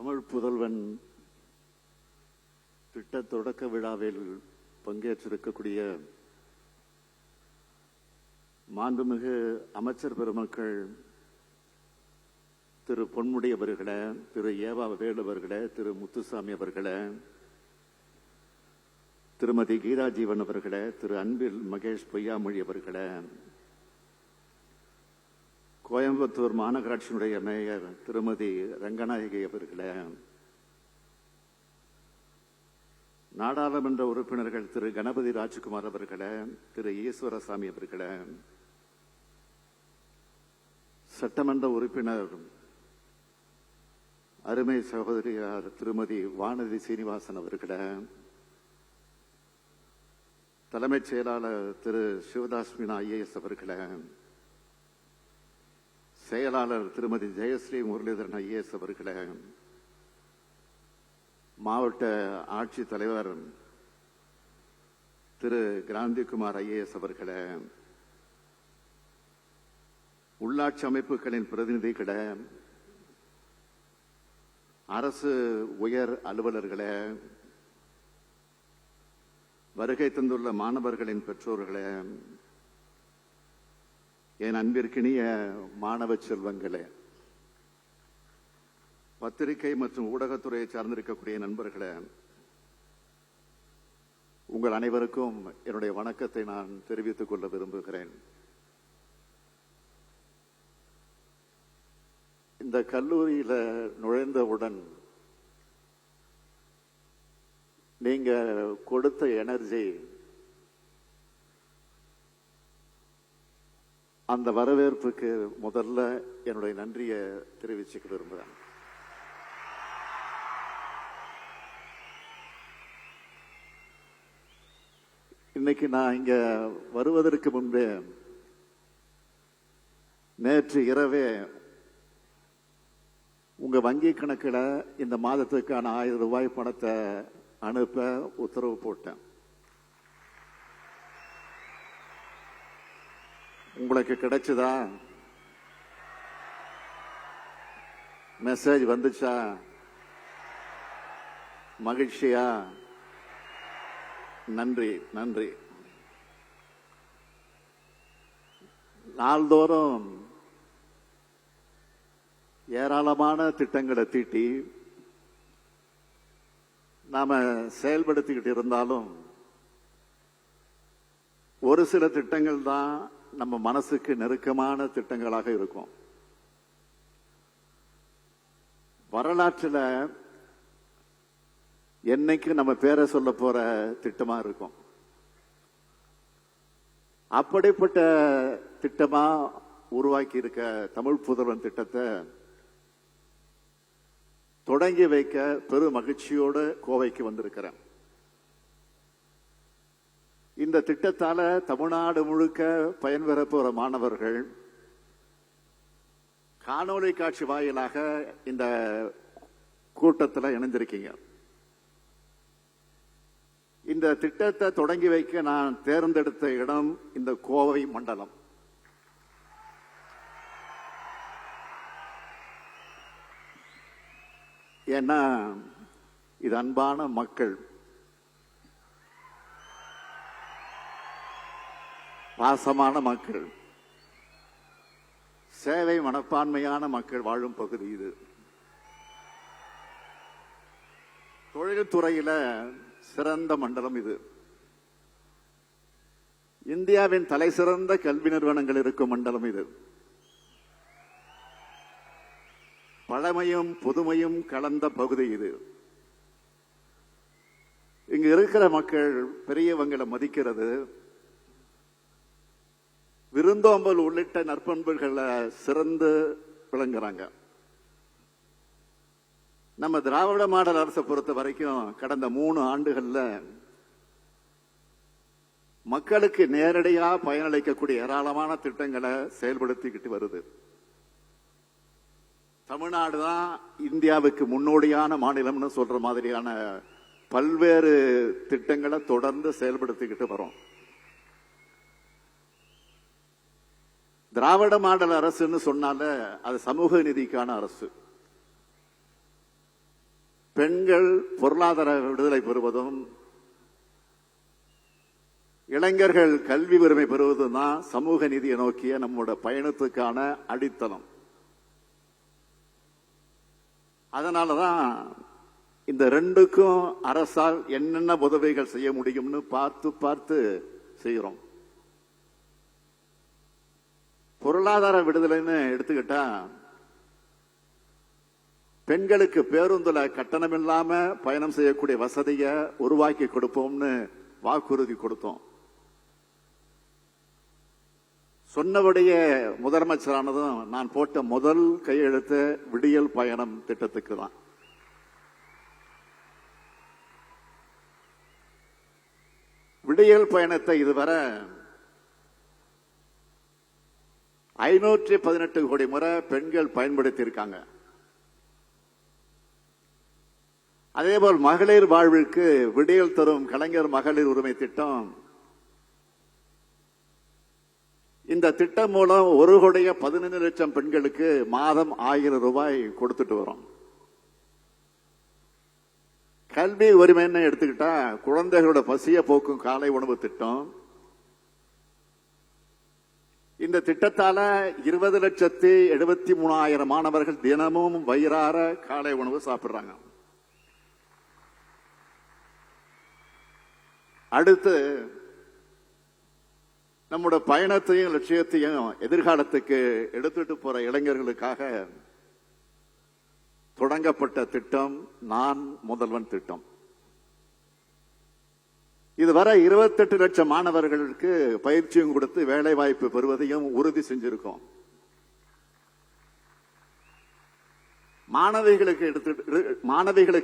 தமிழ் புதல்வன் திட்ட தொடக்க விழாவில் பங்கேற்றிருக்கக்கூடிய மாண்புமிகு அமைச்சர் பெருமக்கள் திரு பொன்முடி அவர்களே, திரு ஏவா வேலு அவர்களே, திரு முத்துசாமி அவர்களே, திருமதி கீதா ஜீவன் அவர்களே, திரு அன்பில் மகேஷ் பொய்யாமொழி அவர்களே, கோயம்புத்தூர் மாநகராட்சியினுடைய மேயர் திருமதி ரங்கநாயகி அவர்களே, நாடாளுமன்ற உறுப்பினர்கள் திரு கணபதி ராஜ்குமார் அவர்களே, திரு ஈஸ்வரசாமி அவர்களே, சட்டமன்ற உறுப்பினர் அருமை சகோதரியார் திருமதி வானதி சீனிவாசன் அவர்களே, தலைமைச் செயலாளர் திரு சிவதாஸ் மீனா ஐஏஎஸ் அவர்களே, செயலாளர் திருமதி ஜெயஸ்ரீ முரளிதரன் ஐஏஎஸ் அவர்களே, மாவட்ட ஆட்சித்தலைவர் திரு கிராந்திகுமார் ஐஏஎஸ் அவர்களே, உள்ளாட்சி அமைப்புகளின் பிரதிநிதிகளே, அரசு உயர் அலுவலர்களே, வருகை தந்துள்ள மாணவர்களின் பெற்றோர்களே, என் அன்பிற்கினிய மாணவ செல்வங்களே, பத்திரிகை மற்றும் ஊடகத்துறையை சார்ந்திருக்கக்கூடிய நண்பர்களே, உங்கள் அனைவருக்கும் என்னுடைய வணக்கத்தை நான் தெரிவித்துக் கொள்ள விரும்புகிறேன். இந்த கல்லூரியில நுழைந்தவுடன் நீங்க கொடுத்த எனர்ஜி, அந்த வரவேற்புக்கு முதல்ல என்னுடைய நன்றியை தெரிவிச்சுக்க விரும்புகிறேன். இன்னைக்கு நான் இங்க வருவதற்கு முன்பே நேற்று இரவே உங்க வங்கி கணக்கில் இந்த மாதத்துக்கான 1000 ரூபாய் பணத்தை அனுப்ப உத்தரவு போட்டேன். உங்களுக்கு கிடைச்சதா? மெசேஜ் வந்துச்சா? மகிழ்ச்சியா? நன்றி நன்றி. நாள்தோறும் ஏராளமான திட்டங்களை தீட்டி நாம செயல்படுத்திக்கிட்டு இருந்தாலும் ஒரு சில திட்டங்கள் தான் நம்ம மனசுக்கு நெருக்கமான திட்டங்களாக இருக்கும். வரலாற்றுல என்னைக்கு நம்ம பேரை சொல்ல போற திட்டமா இருக்கும். அப்படிப்பட்ட திட்டமா உருவாக்கி இருக்க தமிழ் புதல்வன் திட்டத்தை தொடங்கி வைக்க பெரு மகிழ்ச்சியோடு கோவைக்கு வந்திருக்கிறேன். இந்த திட்டத்தால தமிழ்நாடு முழுக்க பயன்பெற போற மாணவர்கள் காணொலி காட்சி வாயிலாக இந்த கூட்டத்தில் இணைந்திருக்கீங்க. இந்த திட்டத்தை தொடங்கி வைக்க நான் தேர்ந்தெடுத்த இடம் இந்த கோவை மண்டலம். ஏன்னா இது அன்பான மக்கள், பாசமான மக்கள், சேவை மனப்பான்மையான மக்கள் வாழும் பகுதி இது. தொழில்துறையில சிறந்த மண்டலம் இது. இந்தியாவின் தலை சிறந்த கல்வி நிறுவனங்கள் இருக்கும் மண்டலம் இது. பழமையும் புதுமையும் கலந்த பகுதி இது. இங்க இருக்கிற மக்கள் பெரியவங்களை மதிக்கிறது, விருந்தோம்பல் உள்ளிட்ட நற்பண்புகளை சிறந்து விளங்குறாங்க. நம்ம திராவிட மாடல் அரசை பொறுத்த வரைக்கும் கடந்த 3 ஆண்டுகள்ல மக்களுக்கு நேரடியா பயனளிக்கக்கூடிய ஏராளமான திட்டங்களை செயல்படுத்திக்கிட்டு வருது. தமிழ்நாடு தான் இந்தியாவுக்கு முன்னோடியான மாநிலம்னு சொல்ற மாதிரியான பல்வேறு திட்டங்களை தொடர்ந்து செயல்படுத்திக்கிட்டு வரோம். திராவிட மாடல் அரசுன்னு சொன்னால அது சமூக நீதிக்கான அரசு. பெண்கள் பொருளாதார விடுதலை பெறுவதும் இளைஞர்கள் கல்வி உரிமை பெறுவதும் தான் சமூக நீதியை நோக்கிய நம்முடைய பயணத்துக்கான அடித்தளம். அதனாலதான் இந்த ரெண்டுக்கும் அரசால் என்னென்ன உதவிகள் செய்ய முடியும்னு பார்த்து பார்த்து செய்கிறோம். பொருளாதார விடுதலைன்னு எடுத்துக்கிட்டா பெண்களுக்கு பேருந்துல கட்டணம் இல்லாம பயணம் செய்யக்கூடிய வசதியை உருவாக்கி கொடுப்போம்னு வாக்குறுதி கொடுத்தோம். சொன்னபடியே முதலமைச்சரானதும் நான் போட்ட முதல் கையெழுத்து விடியல் பயணம் திட்டத்துக்கு தான். விடியல் பயணத்தை இதுவரை 518 கோடி முறை பெண்கள் பயன்படுத்தி இருக்காங்க. அதேபோல் மகளிர் வாழ்விற்கு விடியல் தரும் கலைஞர் மகளிர் உரிமை திட்டம், இந்த திட்டம் மூலம் 1,15 லட்சம் பெண்களுக்கு மாதம் 1000 ரூபாய் கொடுத்துட்டு வரோம். கல்வி உரிமைன்னு எடுத்துக்கிட்டா குழந்தைகளோட பசிய போக்கும் காலை உணவு திட்டம். இந்த திட்டத்தால 20,73,000 மாணவர்கள் தினமும் வயிறார காலை உணவு சாப்பிடுறாங்க. அடுத்து நம்முடைய பயணத்தையும் லட்சியத்தையும் எதிர்காலத்துக்கு எடுத்துட்டு போற இளைஞர்களுக்காக தொடங்கப்பட்ட திட்டம் நான் முதல்வன் திட்டம். இதுவரை 28 லட்சம் மாணவர்களுக்கு பயிற்சியும் கொடுத்து வேலை வாய்ப்பு பெறுவதையும் உறுதி செஞ்சிருக்கோம். மாணவிகளுக்கு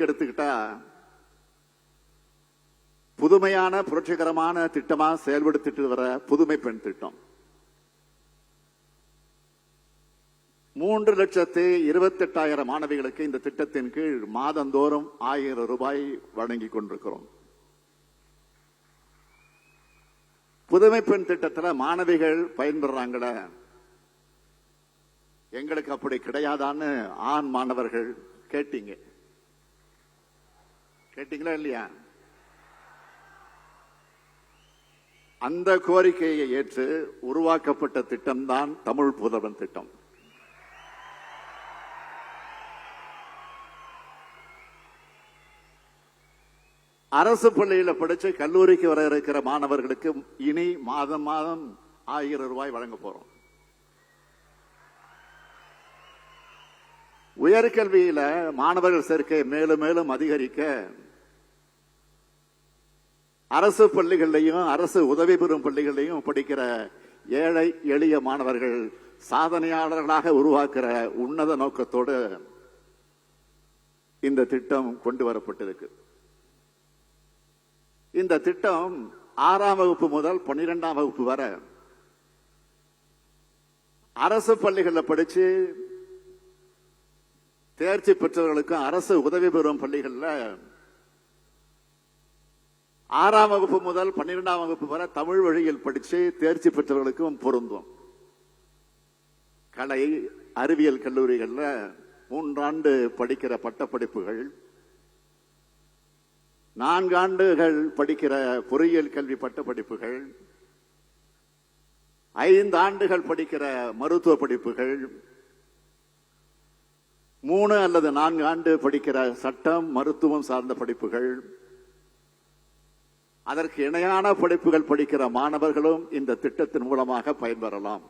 எடுத்துக்கிட்டா புதுமையான புரட்சிகரமான திட்டமா செயல்படுத்திட்டு வர புதுமை பெண் திட்டம் 3,28,000 மாணவிகளுக்கு இந்த திட்டத்தின் கீழ் மாதந்தோறும் 1000 ரூபாய் வழங்கிக் கொண்டிருக்கிறோம். புதுமை பெண் திட்டத்தில் மாணவிகள் பயன்பெறாங்கள, எங்களுக்கு அப்படி கிடையாதான்னு ஆண் மாணவர்கள் கேட்டீங்களா இல்லையா? அந்த கோரிக்கையை ஏற்று உருவாக்கப்பட்ட திட்டம்தான் தமிழ் புதல்வன் திட்டம். அரசு பள்ளியில படிச்சு கல்லூரிக்கு வர இருக்கிற மாணவர்களுக்கு இனி மாதம் மாதம் 1000 ரூபாய் வழங்க போறோம். உயர்கல்வியில மாணவர்கள் சேர்க்கை மேலும் மேலும் அதிகரிக்க அரசு பள்ளிகளிலையும் அரசு உதவி பெறும் பள்ளிகளிலையும் படிக்கிற ஏழை எளிய மாணவர்கள் சாதனையாளர்களாக உருவாக்குற உன்னத நோக்கத்தோடு இந்த திட்டம் கொண்டு வரப்பட்டிருக்கு. இந்த திட்டம் 6ஆம் வகுப்பு முதல் 12ஆம் வகுப்பு வரை அரசு பள்ளிகளில் படிச்சு தேர்ச்சி பெற்றவர்களுக்கும் அரசு உதவி பெறும் பள்ளிகளில் 6ஆம் வகுப்பு முதல் 12ஆம் வகுப்பு வரை தமிழ் வழியில் படிச்சு தேர்ச்சி பெற்றவர்களுக்கும் பொருந்தும். கலை அறிவியல் கல்லூரிகளில் 3 ஆண்டு படிக்கிற பட்டப்படிப்புகள், 4 ஆண்டுகள் படிக்கிற பொறியியல் கல்வி பட்டப்படிப்புகள், 5 ஆண்டுகள் படிக்கிற மருத்துவ படிப்புகள், 3 அல்லது 4 ஆண்டு படிக்கிற சட்டம் மருத்துவம் சார்ந்த படிப்புகள், அதற்கு இணையான படிப்புகள் படிக்கிற மாணவர்களும் இந்த திட்டத்தின் மூலமாக பயன்பெறலாம்.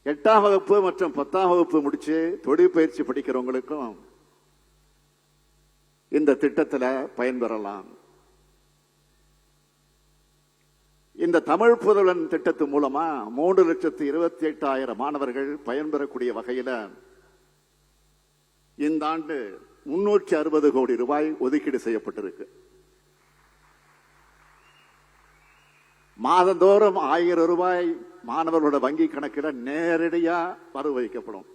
8ஆம் வகுப்பு மற்றும் 10ஆம் வகுப்பு முடிச்சு தொழிற்பயிற்சி படிக்கிறவங்களுக்கும் இந்த திட்டத்தில் பயன்பெறலாம். இந்த தமிழ் புதல்வன் திட்டத்தின் மூலமா 3,28,000 மாணவர்கள் பயன்பெறக்கூடிய வகையில் இந்த ஆண்டு 360 கோடி ரூபாய் ஒதுக்கீடு செய்யப்பட்டிருக்கு. மாதந்தோறும் 1000 ரூபாய் மாணவர்களோட வங்கி கணக்கில் நேரடியா வரவு வைக்கப்படும்.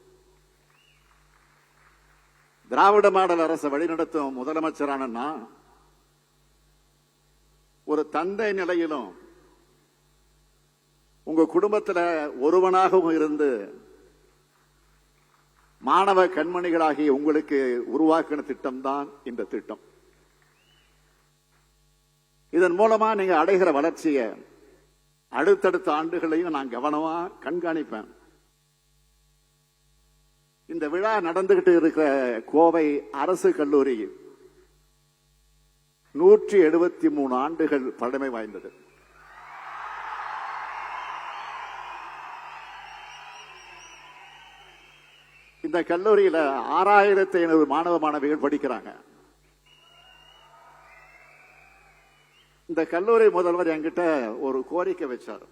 திராவிட மாடல் அரசு வழிநடத்தும் முதலமைச்சரான ஒரு தந்தை நிலையிலும் உங்க குடும்பத்தில் ஒருவனாகவும் இருந்து மாணவ கண்மணிகளாகிய உங்களுக்கு உருவாக்கின திட்டம் தான் இந்த திட்டம். இதன் மூலமா நீங்க அடைகிற வளர்ச்சியை அடுத்தடுத்த ஆண்டுகளையும் நான் கவனமா கண்காணிப்பேன். இந்த விழா நடந்துகிட்டு இருக்கிற கோவை அரசு கல்லூரி 173 ஆண்டுகள் பழமை வாய்ந்தது. இந்த கல்லூரியில 6500 மாணவ மாணவிகள் படிக்கிறாங்க. இந்த கல்லூரி முதல்வர் என்கிட்ட ஒரு கோரிக்கை வச்சார்.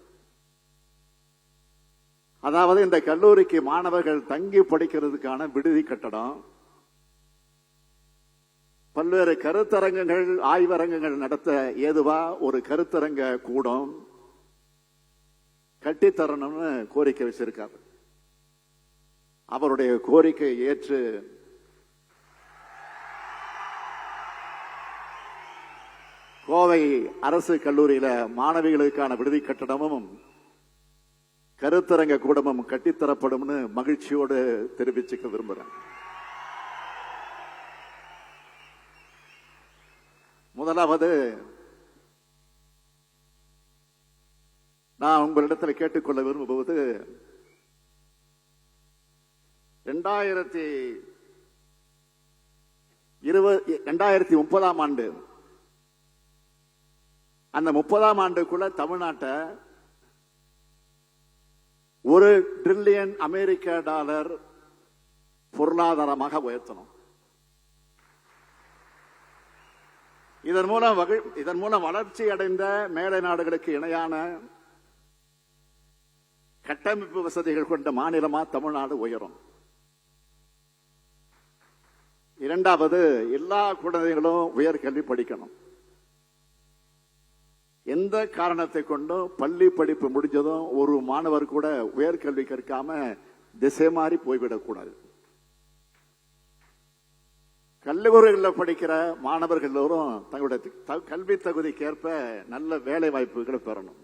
அதாவது இந்த கல்லூரிக்கு மாணவர்கள் தங்கி படிக்கிறதுக்கான விடுதி கட்டடம், பல்வேறு கருத்தரங்கங்கள் ஆய்வரங்கங்கள் நடத்த ஏதுவா ஒரு கருத்தரங்க கூடம் கட்டித்தரணும்னு கோரிக்கை வச்சிருக்காரு. அவருடைய கோரிக்கை ஏற்று கோவை அரசு கல்லூரியில மாணவிகளுக்கான விடுதி கட்டடமும் கருத்தரங்க கூடமும் கட்டித்தரப்படும் மகிழ்ச்சியோடு தெரிவிச்சுக்க விரும்புகிறேன். முதலாவது நான் உங்களிடத்தில் கேட்டுக்கொள்ள விரும்புவது 2030 ஆண்டு, அந்த 30 ஆண்டுக்குள்ள தமிழ்நாட்டை $1 டிரில்லியன் அமெரிக்க டாலர் பொருளாதாரமாக உயர்த்தணும். இதன் மூலம் வளர்ச்சி அடைந்த மேலை நாடுகளுக்கு இணையான கட்டமைப்பு வசதிகள் கொண்ட மாநிலமா தமிழ்நாடு உயரும். இரண்டாவது, எல்லா குழந்தைகளும் உயர்கல்வி படிக்கணும். எந்த காரணத்தை கொண்டும் பள்ளி படிப்பு முடிஞ்சதும் ஒரு மாணவர் கூட உயர்கல்வி கற்காம திசை மாறி போய்விடக்கூடாது. கல்லூரிகளில் படிக்கிற மாணவர்கள் எல்லோரும் தங்களுடைய கல்வி தகுதிக்கேற்ப நல்ல வேலை வாய்ப்புகளை பெறணும்.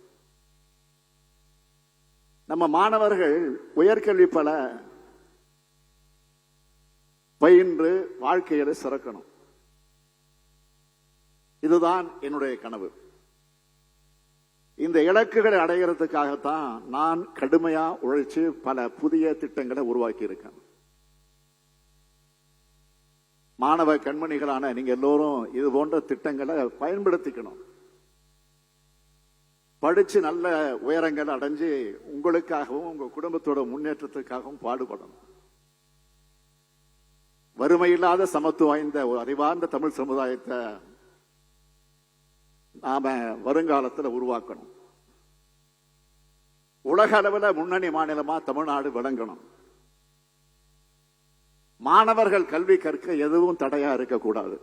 நம்ம மாணவர்கள் உயர்கல்வி பல பயின்று வாழ்க்கையில சிறக்கணும். இதுதான் என்னுடைய கனவு. இந்த இலக்குகளை அடைகிறதுக்காகத்தான் நான் கடுமையா உழைச்சு பல புதிய திட்டங்களை உருவாக்கி இருக்கேன். மாணவ கண்மணிகளான நீங்க எல்லோரும் இது போன்ற திட்டங்களை பயன்படுத்திக்கணும். படிச்சு நல்ல உயரங்கள் அடைஞ்சு உங்களுக்காகவும் உங்க குடும்பத்தோட முன்னேற்றத்துக்காகவும் பாடுபடணும். வறுமையில்லாத சமத்துவம் வாய்ந்த ஒரு அறிவார்ந்த தமிழ் சமுதாயத்தை நாம வருங்காலத்தில் உருவாக்கணும். உலக அளவில் முன்னணி மாநிலமா தமிழ்நாடு விளங்கணும். மாணவர்கள் கல்வி கற்க எதுவும் தடையா இருக்கக்கூடாது.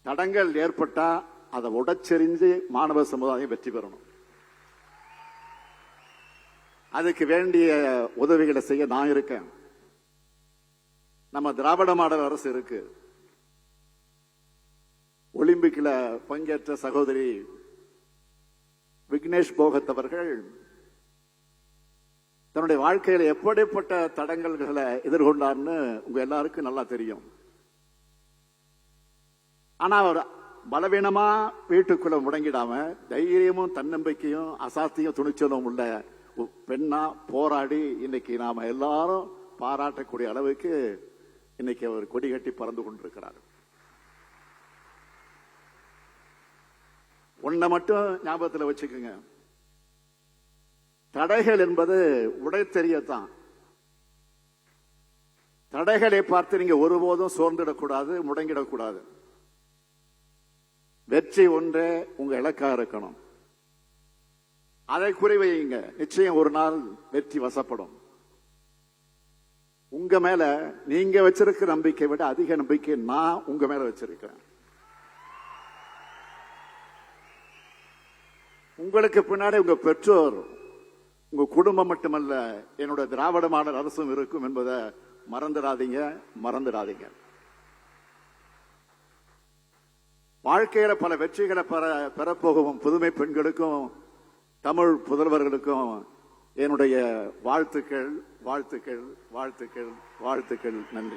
தடங்கள் ஏற்பட்டா அதை உடைச்செறிஞ்சு மாணவ சமுதாயம் வெற்றி பெறணும். அதுக்கு வேண்டிய உதவிகளை செய்ய நான் இருக்கேன். நம்ம திராவிட மாடல் அரசு இருக்கு. ஒலிம்பிக்ல பங்கேற்ற சகோதரி விக்னேஷ் போகத் அவர்கள் தன்னுடைய வாழ்க்கையில எப்படிப்பட்ட தடங்கல்களை எதிர்கொண்டார்னு உங்க எல்லாருக்கும் நல்லா தெரியும். ஆனா அவர் பலவீனமா வீட்டுக்குள்ள முடங்கிடாம தைரியமும் தன்னம்பிக்கையும் அசாத்தியும் துணிச்சலும் உள்ள பெண்ணா போராடி இன்னைக்கு நாம எல்லாரும் பாராட்டக்கூடிய அளவுக்கு இன்னைக்கு அவர் கொடி கட்டி பறந்து கொண்டிருக்கிறார். ஒன்ன மட்டும் ஞாபகத்தில் வச்சுக்கோங்க, தடைகள் என்பது உடை தெரியத்தான். தடைகளை பார்த்து நீங்க ஒருபோதும் சோர்ந்திடக்கூடாது, முடங்கிடக்கூடாது. வெற்றி ஒன்றே உங்க இலக்கா இருக்கணும். அதை குறிவையுங்க. நிச்சயம் ஒரு நாள் வெற்றி வசப்படும். உங்க மேல நீங்க வச்சிருக்கிற நம்பிக்கை விட அதிக நம்பிக்கை நான் உங்க மேல வச்சிருக்கிறேன். உங்களுக்கு பின்னாடி உங்க பெற்றோர், உங்க குடும்பம் மட்டுமல்ல, என்னோட திராவிட மாடல் அரசும் இருக்கும் என்பதை மறந்துடாதீங்க. வாழ்க்கையில பல வெற்றிகளை பெறப்போகும் புதுமை பெண்களுக்கும் தமிழ் புதல்வர்களுக்கும் என்னுடைய வாழ்த்துக்கள் வாழ்த்துக்கள் வாழ்த்துக்கள் வாழ்த்துக்கள். நன்றி.